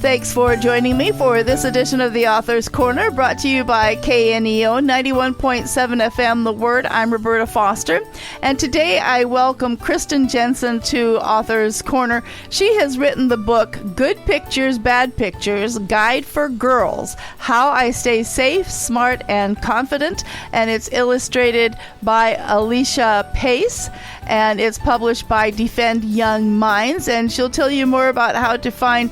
Thanks for joining me for this edition of the Author's Corner, brought to you by KNEO 91.7 FM The Word. I'm Roberta Foster, and today I welcome Kristen Jensen to Author's Corner. She has written the book Good Pictures, Bad Pictures, Guide for Girls, How I Stay Safe, Smart, and Confident, and it's illustrated by Alicia Pace, and it's published by Defend Young Minds, and she'll tell you more about how to find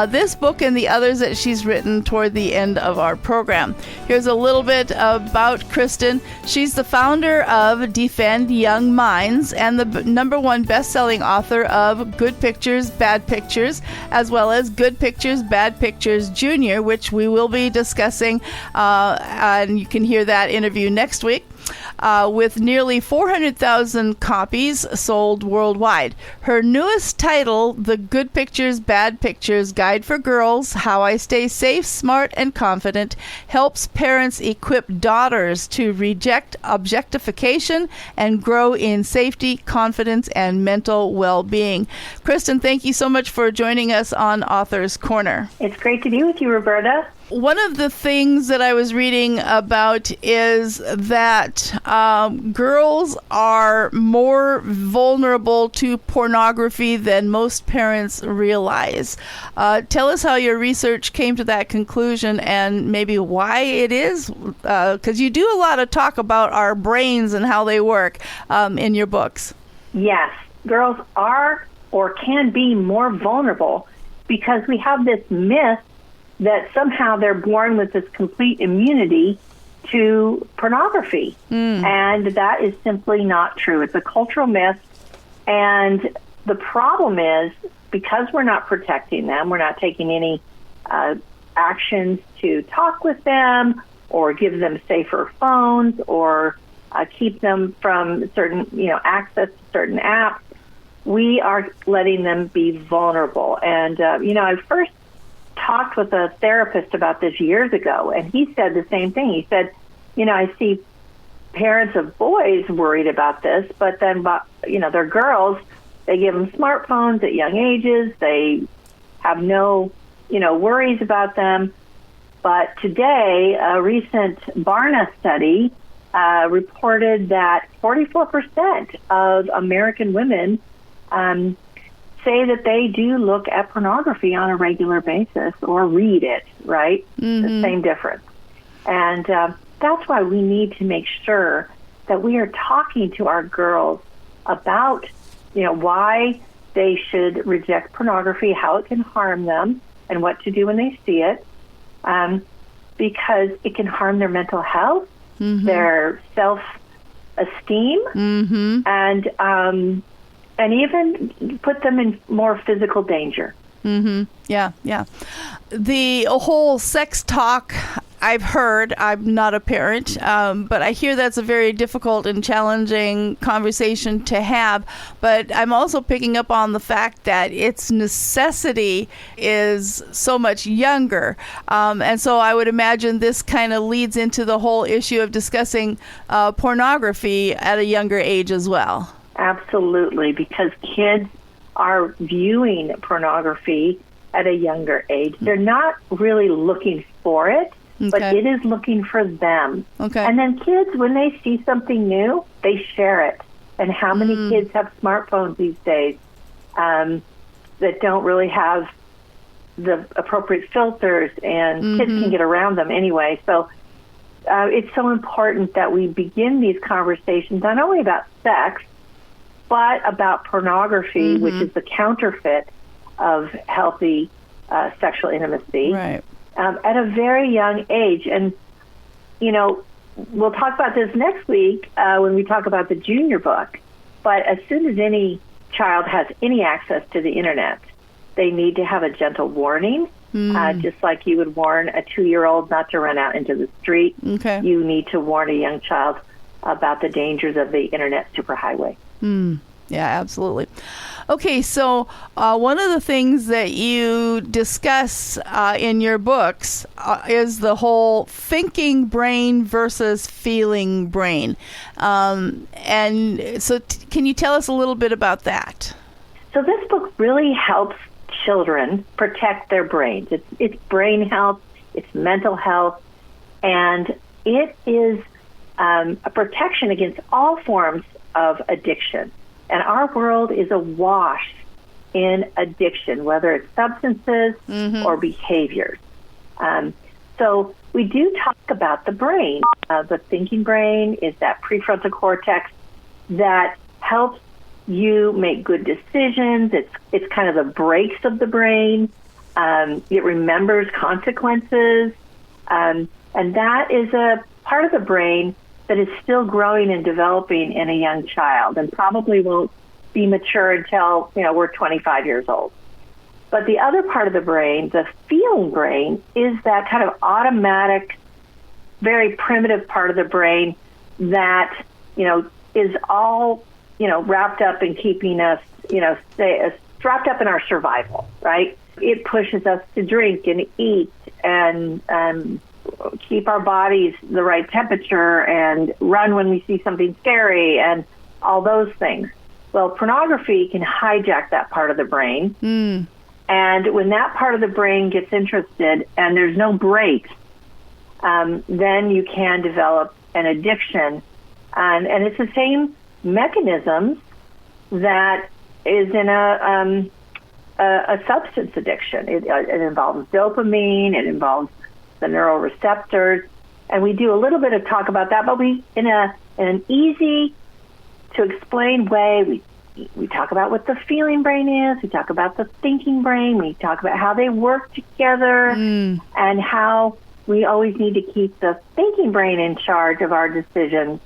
this book and the others that she's written toward the end of our program. Here's a little bit about Kristen. She's the founder of Defend Young Minds and the #1 best-selling author of Good Pictures, Bad Pictures, as well as Good Pictures, Bad Pictures Junior, which we will be discussing, and you can hear that interview next week. With nearly 400,000 copies sold worldwide. Her newest title, The Good Pictures, Bad Pictures Guide for Girls, How I Stay Safe, Smart, and Confident, helps parents equip daughters to reject objectification and grow in safety, confidence, and mental well-being. Kristen, thank you so much for joining us on Author's Corner. It's great to be with you, Roberta. One of the things that I was reading about is that girls are more vulnerable to pornography than most parents realize. Tell us how your research came to that conclusion and maybe why it is, because you do a lot of talk about our brains and how they work in your books. Yes, girls are or can be more vulnerable because we have this myth that somehow they're born with this complete immunity to pornography. And that is simply not true. It's a cultural myth. And the problem is, because we're not protecting them, we're not taking any actions to talk with them or give them safer phones or keep them from certain, access to certain apps, we are letting them be vulnerable. And, I first talked with a therapist about this years ago, and he said the same thing. He said, I see parents of boys worried about this, but then, they're girls. They give them smartphones at young ages. They have no, worries about them. But today, a recent Barna study reported that 44% of American women say that they do look at pornography on a regular basis or read it, right? The same difference. And that's why we need to make sure that we are talking to our girls about, why they should reject pornography, how it can harm them, and what to do when they see it, because it can harm their mental health, their self-esteem, and even put them in more physical danger. Yeah. The whole sex talk I've heard, I'm not a parent, but I hear that's a very difficult and challenging conversation to have. But I'm also picking up on the fact that its necessity is so much younger. And so I would imagine this kind of leads into the whole issue of discussing pornography at a younger age as well. Absolutely, because kids are viewing pornography at a younger age. They're not really looking for it, but it is looking for them. And then kids, when they see something new, they share it. And how many kids have smartphones these days that don't really have the appropriate filters, and kids can get around them anyway. So it's so important that we begin these conversations not only about sex, but about pornography, which is the counterfeit of healthy sexual intimacy, at a very young age. And, we'll talk about this next week when we talk about the junior book. But as soon as any child has any access to the Internet, they need to have a gentle warning, just like you would warn a 2-year-old not to run out into the street. You need to warn a young child about the dangers of the Internet superhighway. Yeah, absolutely. Okay, so one of the things that you discuss in your books is the whole thinking brain versus feeling brain. And so can you tell us a little bit about that? So this book really helps children protect their brains. It's brain health, it's mental health, and it is a protection against all forms of addiction. And our world is awash in addiction, whether it's substances or behaviors. So we do talk about the brain. The thinking brain is that prefrontal cortex that helps you make good decisions. It's kind of the brakes of the brain. It remembers consequences. And that is a part of the brain that is still growing and developing in a young child and probably won't be mature until, we're 25 years old. But the other part of the brain, the feeling brain, is that kind of automatic, very primitive part of the brain that, is all, wrapped up in keeping us, wrapped up in our survival, right? It pushes us to drink and eat and keep our bodies the right temperature and run when we see something scary and all those things. Well, pornography can hijack that part of the brain. And when that part of the brain gets interested and there's no brakes, then you can develop an addiction. And it's the same mechanisms that is in a substance addiction. It involves dopamine, it involves the neuroreceptors, and we do a little bit of talk about that, but we, in an easy to explain way, we talk about what the feeling brain is, we talk about the thinking brain, we talk about how they work together, and how we always need to keep the thinking brain in charge of our decisions,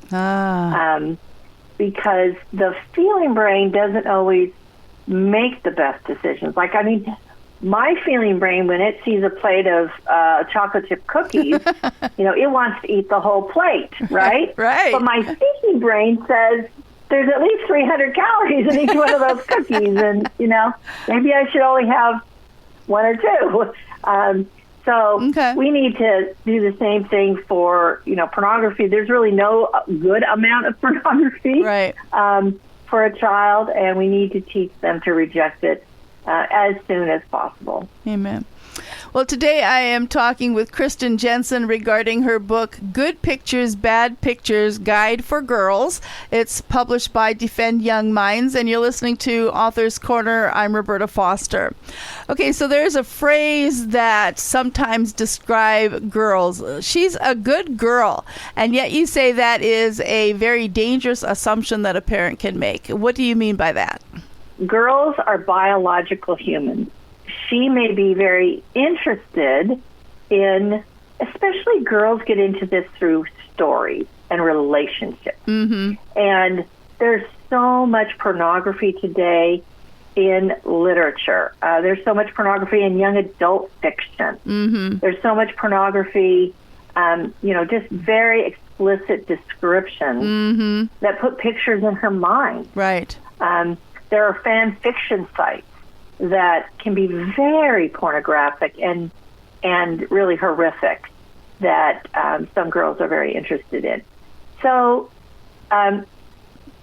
because the feeling brain doesn't always make the best decisions. My feeling brain, when it sees a plate of chocolate chip cookies, it wants to eat the whole plate, right? Right. But my thinking brain says, there's at least 300 calories in each one of those cookies, and, maybe I should only have one or two. We need to do the same thing for, pornography. There's really no good amount of pornography for a child, and we need to teach them to reject it as soon as possible. Amen. Well, today I am talking with Kristen Jensen regarding her book, Good Pictures, Bad Pictures, Guide for Girls. It's published by Defend Young Minds, and you're listening to Author's Corner. I'm Roberta Foster. Okay, so there's a phrase that sometimes describe girls. She's a good girl, and yet you say that is a very dangerous assumption that a parent can make. What do you mean by that? Girls are biological humans. She may be very interested in, especially girls get into this through stories and relationships. And there's so much pornography today in literature. There's so much pornography in young adult fiction. There's so much pornography, just very explicit descriptions that put pictures in her mind. Right. There are fan fiction sites that can be very pornographic and really horrific that some girls are very interested in. So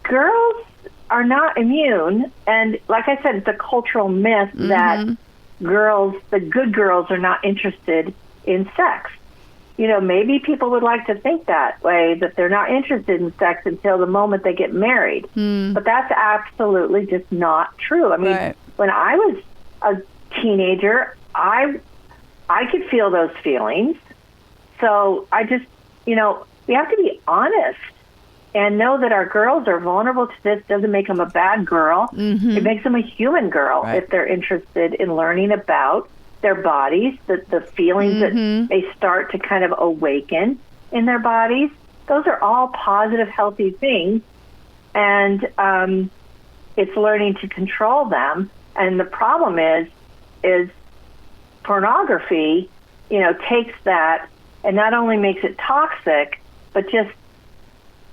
girls are not immune, and like I said, it's a cultural myth that the good girls are not interested in sex. Maybe people would like to think that way, that they're not interested in sex until the moment they get married. But that's absolutely just not true. When I was a teenager, I could feel those feelings. So I just, we have to be honest and know that our girls are vulnerable to this. Doesn't make them a bad girl. It makes them a human girl if they're interested in learning about their bodies, the feelings that they start to kind of awaken in their bodies. Those are all positive, healthy things. And it's learning to control them. And the problem is pornography, takes that and not only makes it toxic, but just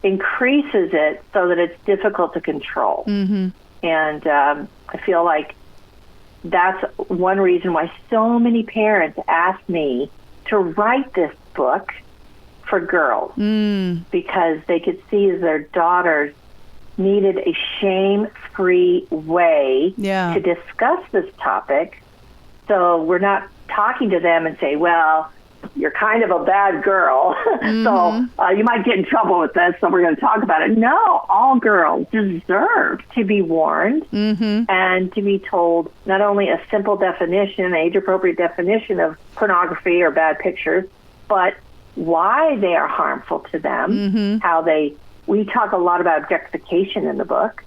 increases it so that it's difficult to control. And I feel like that's one reason why so many parents ask me to write this book for girls, because they could see their daughters needed a shame-free way to discuss this topic So we're not talking to them and say, well, you're kind of a bad girl, so you might get in trouble with this, so we're going to talk about it. No, all girls deserve to be warned and to be told not only a simple definition, age-appropriate definition of pornography or bad pictures, but why they are harmful to them, we talk a lot about objectification in the book,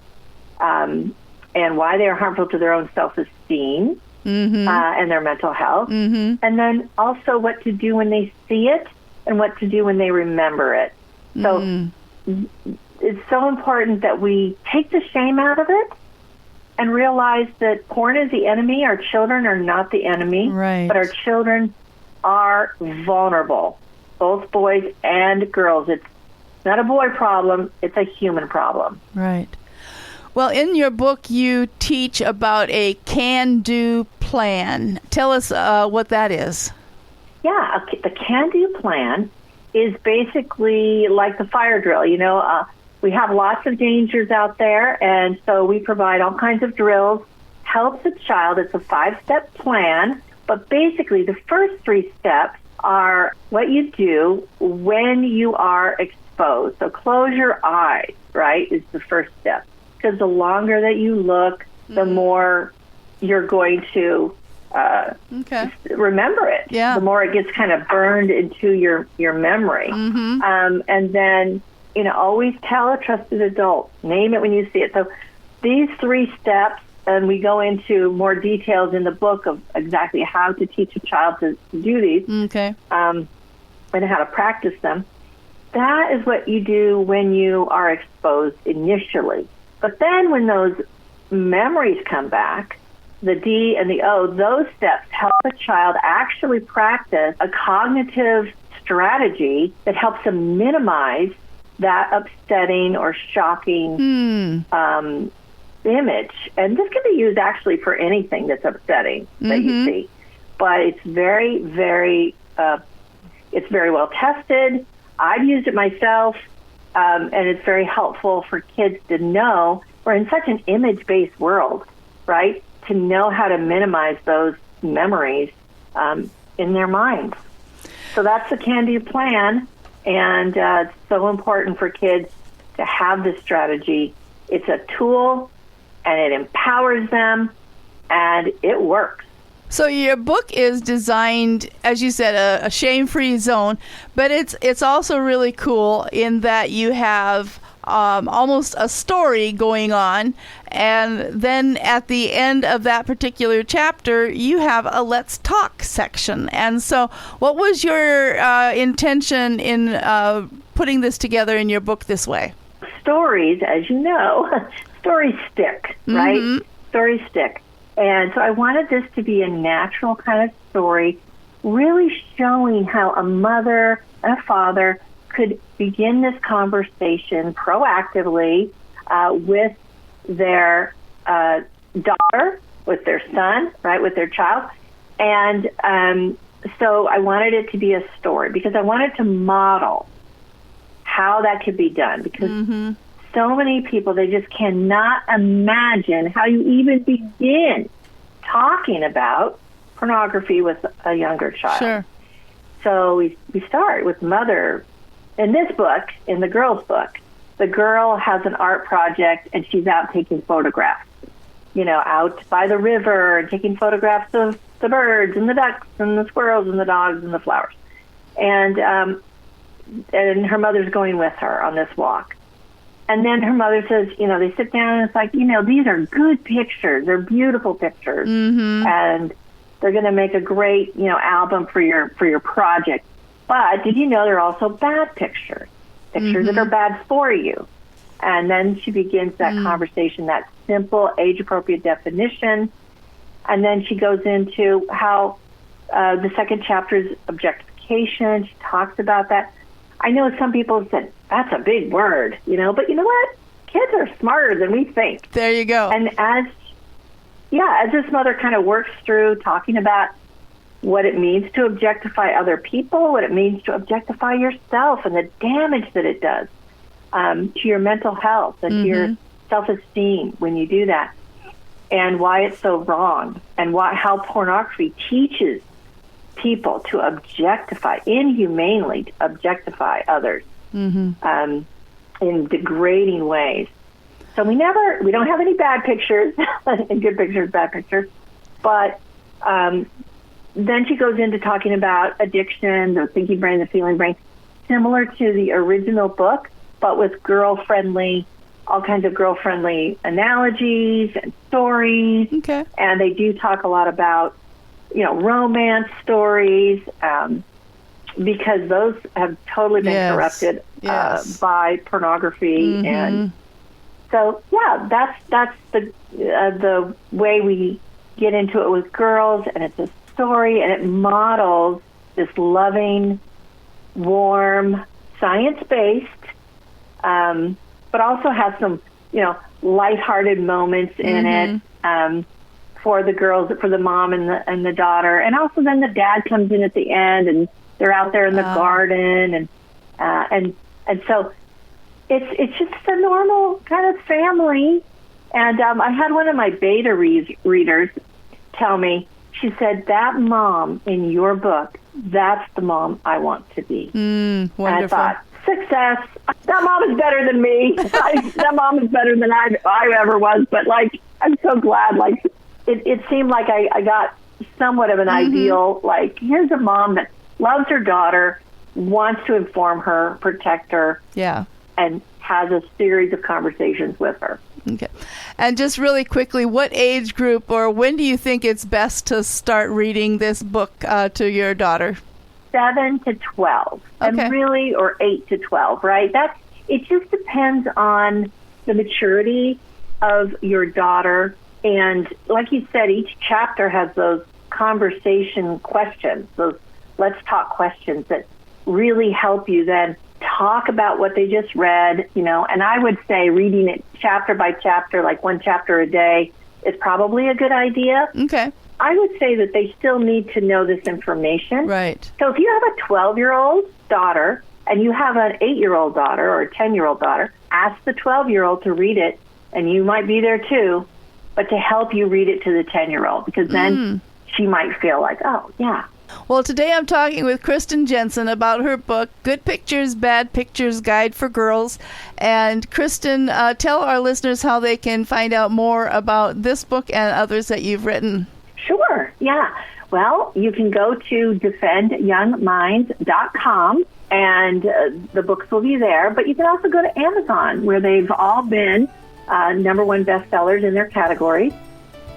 and why they are harmful to their own self-esteem, and their mental health, and then also what to do when they see it and what to do when they remember it. So it's so important that we take the shame out of it and realize that porn is the enemy. Our children are not the enemy, but our children are vulnerable, both boys and girls. It's not a boy problem, it's a human problem. Right. Well, in your book, you teach about a can-do plan. Tell us what that is. Yeah, the can-do plan is basically like the fire drill. You know, we have lots of dangers out there, and so we provide all kinds of drills. Helps a child. It's a 5-step plan, but basically the first 3 steps are what you do when you are exposed. So close your eyes, right, is the first step. Because the longer that you look, the more you're going to remember it. Yeah. The more it gets kind of burned into your memory. And then, you know, always tell a trusted adult. Name it when you see it. So these 3 steps, and we go into more details in the book of exactly how to teach a child to do these, and how to practice them. That is what you do when you are exposed initially. But then when those memories come back, the D and the O, those steps help a child actually practice a cognitive strategy that helps them minimize that upsetting or shocking image. And this can be used actually for anything that's upsetting that you see. But it's very, very, it's very well tested. I've used it myself. And it's very helpful for kids to know we're in such an image-based world, right, to know how to minimize those memories in their minds. So that's the can-do plan, and it's so important for kids to have this strategy. It's a tool, and it empowers them, and it works. So your book is designed, as you said, a shame-free zone, but it's also really cool in that you have almost a story going on, and then at the end of that particular chapter, you have a Let's Talk section. And so what was your intention in putting this together in your book this way? Stories, as you know, stories stick, right? Stories stick. And so I wanted this to be a natural kind of story, really showing how a mother and a father could begin this conversation proactively with their daughter, with their son, right, with their child. And so I wanted it to be a story because I wanted to model how that could be done, because so many people, they just cannot imagine how you even begin talking about pornography with a younger child. Sure. So we start with mother. In this book, in the girl's book, the girl has an art project and she's out taking photographs, you know, out by the river, taking photographs of the birds and the ducks and the squirrels and the dogs and the flowers. And her mother's going with her on this walk. And then her mother says, you know, they sit down and it's like, you know, these are good pictures. They're beautiful pictures. And they're going to make a great, you know, album for your project. But did you know there are also bad pictures, that are bad for you? And then she begins that conversation, that simple age-appropriate definition. And then she goes into how the second chapter is objectification. She talks about that. I know some people have said, that's a big word, you know, but you know what? Kids are smarter than we think. There you go. And as this mother kind of works through talking about what it means to objectify other people, what it means to objectify yourself, and the damage that it does to your mental health and to your self-esteem when you do that. and why it's so wrong, and how pornography teaches people to inhumanely objectify others in degrading ways. So we don't have any bad pictures, and good pictures, bad pictures, but then she goes into talking about addiction, the thinking brain, the feeling brain, similar to the original book, but with all kinds of girl-friendly analogies and stories. Okay. And they do talk a lot about, romance stories, because those have totally been corrupted by pornography. And so, that's the way we get into it with girls, and it's a story, and it models this loving, warm, science-based, but also has some, lighthearted moments in it for the girls, for the mom and the daughter, and also then the dad comes in at the end, and they're out there in the garden, and so it's just a normal kind of family. And I had one of my beta readers tell me, she said, that mom in your book, that's the mom I want to be. Wonderful. And I thought, success. That mom is better than me. That mom is better than I ever was. But, I'm so glad. It seemed like I got somewhat of an ideal, here's a mom that loves her daughter, wants to inform her, protect her, and has a series of conversations with her. Okay. And just really quickly, what age group or when do you think it's best to start reading this book to your daughter? 7 to 12. Okay. And really, or 8 to 12, right? It just depends on the maturity of your daughter. And like you said, each chapter has those conversation questions, those let's talk questions that really help you then talk about what they just read, and I would say reading it chapter by chapter, like one chapter a day, is probably a good idea. Okay. I would say that they still need to know this information. Right. So if you have a 12-year-old daughter and you have an 8-year-old daughter or a 10-year-old daughter, ask the 12-year-old to read it, and you might be there too, but to help you read it to the 10-year-old, because then she might feel like, oh, yeah. Well, today I'm talking with Kristen Jensen about her book, Good Pictures, Bad Pictures Guide for Girls. And Kristen, tell our listeners how they can find out more about this book and others that you've written. Sure, yeah. Well, you can go to defendyoungminds.com, and the books will be there. But you can also go to Amazon, where they've all been #1 bestsellers in their categories.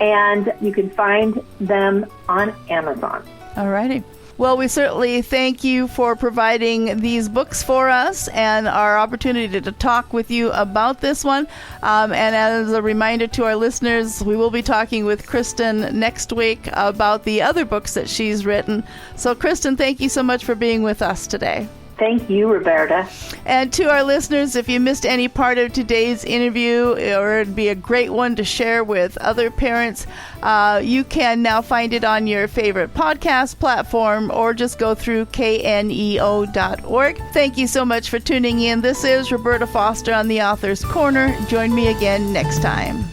And you can find them on Amazon. All righty. Well, we certainly thank you for providing these books for us and our opportunity to talk with you about this one. And as a reminder to our listeners, we will be talking with Kristen next week about the other books that she's written. So, Kristen, thank you so much for being with us today. Thank you, Roberta. And to our listeners, if you missed any part of today's interview, or it'd be a great one to share with other parents, you can now find it on your favorite podcast platform or just go through kneo.org. Thank you so much for tuning in. This is Roberta Foster on the Author's Corner. Join me again next time.